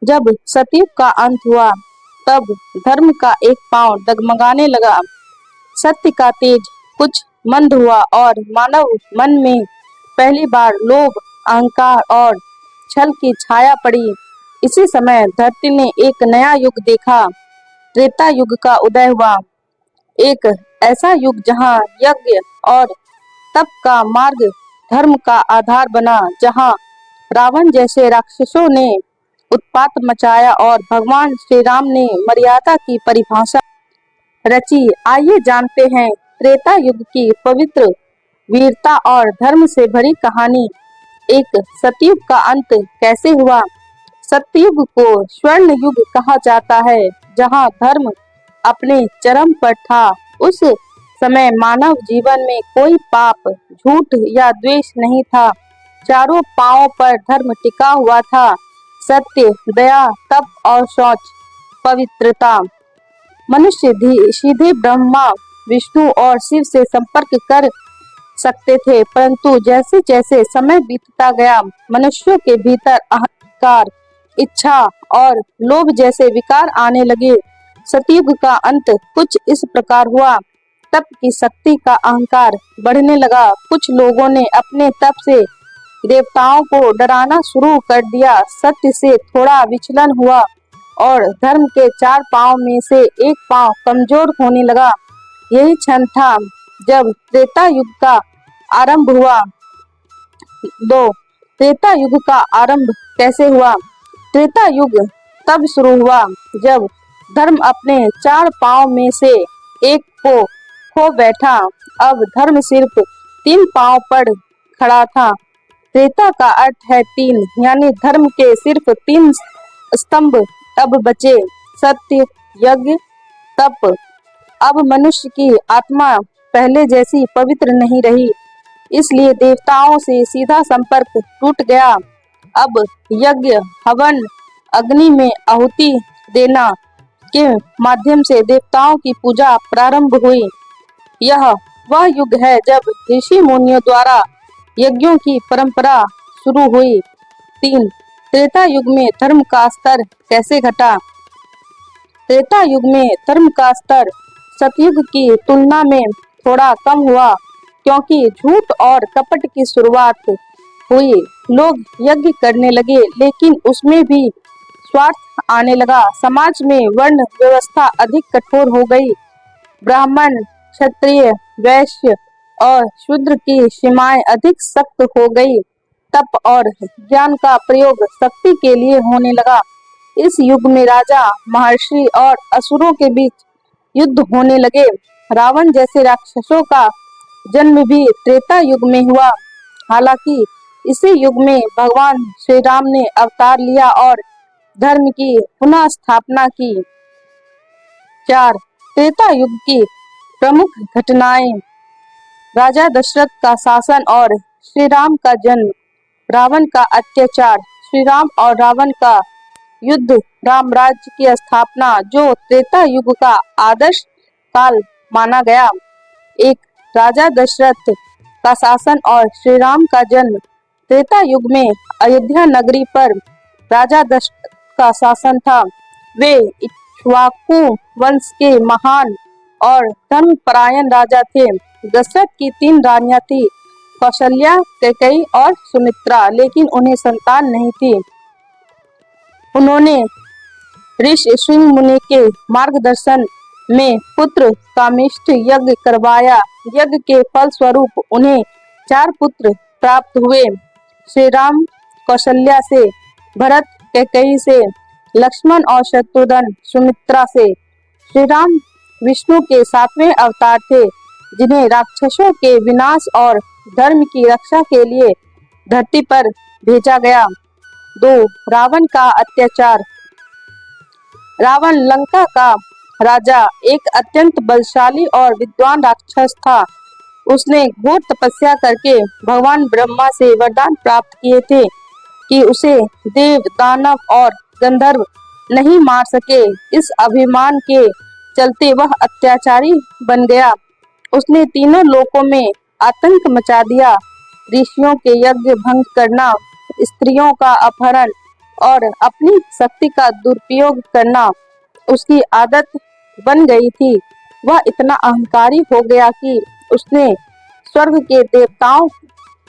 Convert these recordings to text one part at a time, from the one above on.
जब सतयुग का अंत हुआ तब धर्म का एक पांव डगमगाने लगा। सत्य का तेज कुछ मंद हुआ और मानव मन में पहली बार लोभ, अहंकार और छल की छाया पड़ी। इसी समय धरती ने एक नया युग देखा। त्रेता युग का उदय हुआ। एक ऐसा युग जहां यज्ञ और तप का मार्ग धर्म का आधार बना, जहां रावण जैसे राक्षसों ने उत्पात मचाया और भगवान श्री राम ने मर्यादा की परिभाषा रची। आइए जानते हैं त्रेता युग की पवित्र वीरता और धर्म से भरी कहानी। एक सतयुग का अंत कैसे हुआ। सतयुग को स्वर्ण युग कहा जाता है, जहां धर्म अपने चरम पर था। उस समय मानव जीवन में कोई पाप, झूठ या द्वेष नहीं था। चारों पांवों पर धर्म टिका हुआ था। सत्य, दया, तप और शौच, पवित्रता। मनुष्य सीधे ब्रह्मा, विष्णु और शिव से संपर्क कर सकते थे, परंतु जैसे जैसे समय बीतता गया मनुष्यों के भीतर अहंकार, इच्छा और लोभ जैसे विकार आने लगे। सतयुग का अंत कुछ इस प्रकार हुआ। तप की शक्ति का अहंकार बढ़ने लगा। कुछ लोगों ने अपने तप से देवताओं को डराना शुरू कर दिया। सत्य से थोड़ा विचलन हुआ और धर्म के चार पांव में से एक पांव कमजोर होने लगा। यही क्षण था जब त्रेता युग का आरंभ हुआ। 2. त्रेता युग का आरंभ कैसे हुआ। त्रेता युग तब शुरू हुआ जब धर्म अपने चार पांव में से एक को खो बैठा। अब धर्म सिर्फ तीन पांव पर खड़ा था। त्रेता का अर्थ है तीन, यानी धर्म के सिर्फ तीन स्तंभ अब बचे, सत्य, यज्ञ, तप। अब मनुष्य की आत्मा पहले जैसी पवित्र नहीं रही, इसलिए देवताओं से सीधा संपर्क टूट गया। अब यज्ञ, हवन, अग्नि में आहुति देना के माध्यम से देवताओं की पूजा प्रारंभ हुई। यह वह युग है जब ऋषि मुनियों द्वारा यज्ञों की परंपरा शुरू हुई। 3. त्रेता युग में धर्म का स्तर कैसे घटा। त्रेता युग में धर्म का स्तर सतयुग की तुलना में थोड़ा कम हुआ, क्योंकि झूठ और कपट की शुरुआत हुई। लोग यज्ञ करने लगे, लेकिन उसमें भी स्वार्थ आने लगा। समाज में वर्ण व्यवस्था अधिक कठोर हो गई। ब्राह्मण, क्षत्रिय, वैश्य और शूद्र की सीमाएं अधिक सख्त हो गई। तप और ज्ञान का प्रयोग शक्ति के लिए होने लगा। इस युग में राजा, महर्षि और असुरों के बीच युद्ध होने लगे। रावण जैसे राक्षसों का जन्म भी त्रेता युग में हुआ। हालांकि इसी युग में भगवान श्री राम ने अवतार लिया और धर्म की पुनः स्थापना की। 4. त्रेता युग की प्रमुख घटनाएं। राजा दशरथ का शासन और श्री राम का जन्म। रावण का अत्याचार, श्री राम और रावण का युद्ध, राम राज्य की स्थापना, जो त्रेता युग का आदर्श काल माना गया। एक, राजा दशरथ का शासन और श्री राम का जन्म। त्रेता युग में अयोध्या नगरी पर राजा दशरथ का शासन था। वे इक्ष्वाकु वंश के महान और धर्मपरायण राजा थे। दशरथ की तीन रानियां थी, कौशल्या, कैकेयी और सुमित्रा, लेकिन उन्हें संतान नहीं थी। उन्होंने ऋषि सिंह मुनि के मार्गदर्शन में पुत्र कामेष्ट यज्ञ करवाया। यज्ञ के फल स्वरूप उन्हें 4 पुत्र प्राप्त हुए। श्री राम कौशल्या से, भरत कैकेयी से, लक्ष्मण और शत्रुघ्न सुमित्रा से। श्री राम विष्णु के 7वें अवतार थे, जिन्हें राक्षसों के विनाश और धर्म की रक्षा के लिए धरती पर भेजा गया। 2. रावण का अत्याचार। रावण लंका का राजा एक अत्यंत बलशाली और विद्वान राक्षस था। उसने घोर तपस्या करके भगवान ब्रह्मा से वरदान प्राप्त किए थे कि उसे देव, दानव और गंधर्व नहीं मार सके। इस अभिमान के चलते वह अत्याचारी बन गया। उसने तीनों लोकों में आतंक मचा दिया। ऋषियों के यज्ञ भंग करना, स्त्रियों का अपहरण और अपनी शक्ति का दुरुपयोग करना उसकी आदत बन गई थी। वह इतना अहंकारी हो गया कि उसने स्वर्ग के देवताओं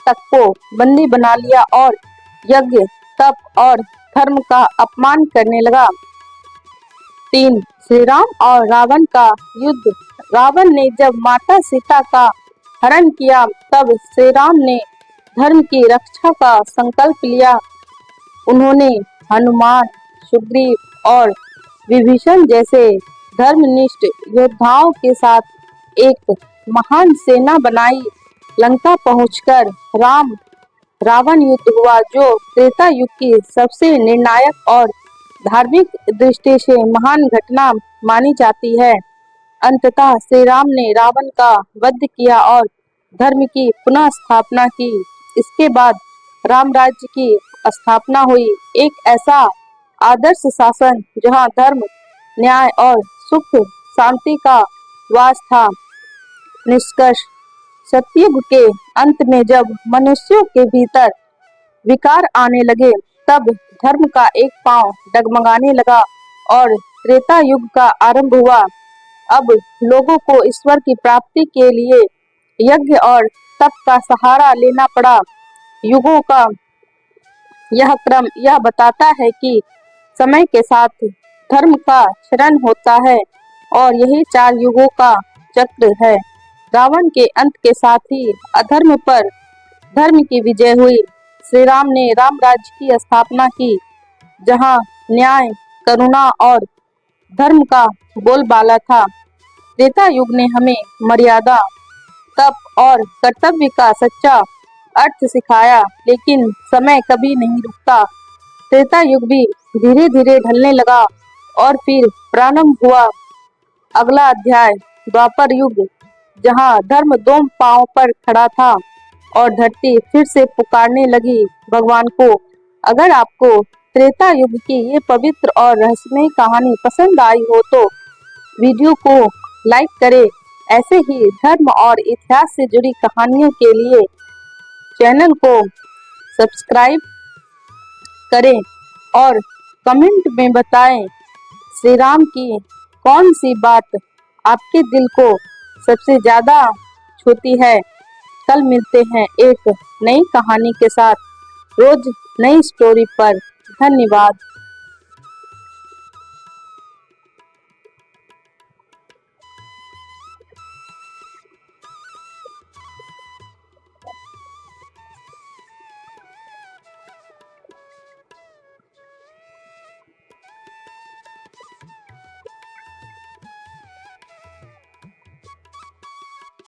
तक को बंदी बना लिया और यज्ञ, तप और धर्म का अपमान करने लगा। 3. श्री राम और रावण का युद्ध। रावण ने जब माता सीता का हरण किया तब श्री राम ने धर्म की रक्षा का संकल्प लिया। उन्होंने हनुमान, सुग्रीव और विभीषण जैसे धर्मनिष्ठ योद्धाओं के साथ एक महान सेना बनाई। लंका पहुंचकर राम रावण युद्ध हुआ जो त्रेता युग की सबसे निर्णायक और धार्मिक दृष्टि से महान घटना मानी जाती है। अंततः श्री राम ने रावण का वध किया और धर्म की पुनः स्थापना की। इसके बाद राम राज्य की स्थापना हुई, एक ऐसा आदर्श शासन जहां धर्म, न्याय और सुख शांति का वास था। निष्कर्ष। सतयुग के अंत में जब मनुष्यों के भीतर विकार आने लगे तब धर्म का एक पांव डगमगाने लगा और त्रेता युग का आरंभ हुआ। अब लोगों को ईश्वर की प्राप्ति के लिए यज्ञ और तप का सहारा लेना पड़ा। युगों का यह क्रम यह बताता है कि समय के साथ धर्म का क्षरण होता है और यही 4 युगों का चक्र है। रावण के अंत के साथ ही अधर्म पर धर्म की विजय हुई। श्री राम ने राम राज्य की स्थापना की जहां न्याय, करुणा और धर्म का बोलबाला था। त्रेता युग ने हमें मर्यादा, तप और कर्तव्य का सच्चा अर्थ सिखाया, लेकिन समय कभी नहीं रुकता। त्रेता युग भी धीरे धीरे ढलने लगा और फिर प्रारंभ हुआ अगला अध्याय, द्वापर युग, जहां धर्म 2 पांव पर खड़ा था और धरती फिर से पुकारने लगी भगवान को। अगर आपको त्रेता युग की ये पवित्र और रहस्यमय कहानी पसंद आई हो तो वीडियो को लाइक करें। ऐसे ही धर्म और इतिहास से जुड़ी कहानियों के लिए चैनल को सब्सक्राइब करें और कमेंट में बताएं श्री राम की कौन सी बात आपके दिल को सबसे ज्यादा छूती है। कल मिलते हैं एक नई कहानी के साथ, रोज नई स्टोरी पर। धन्यवाद।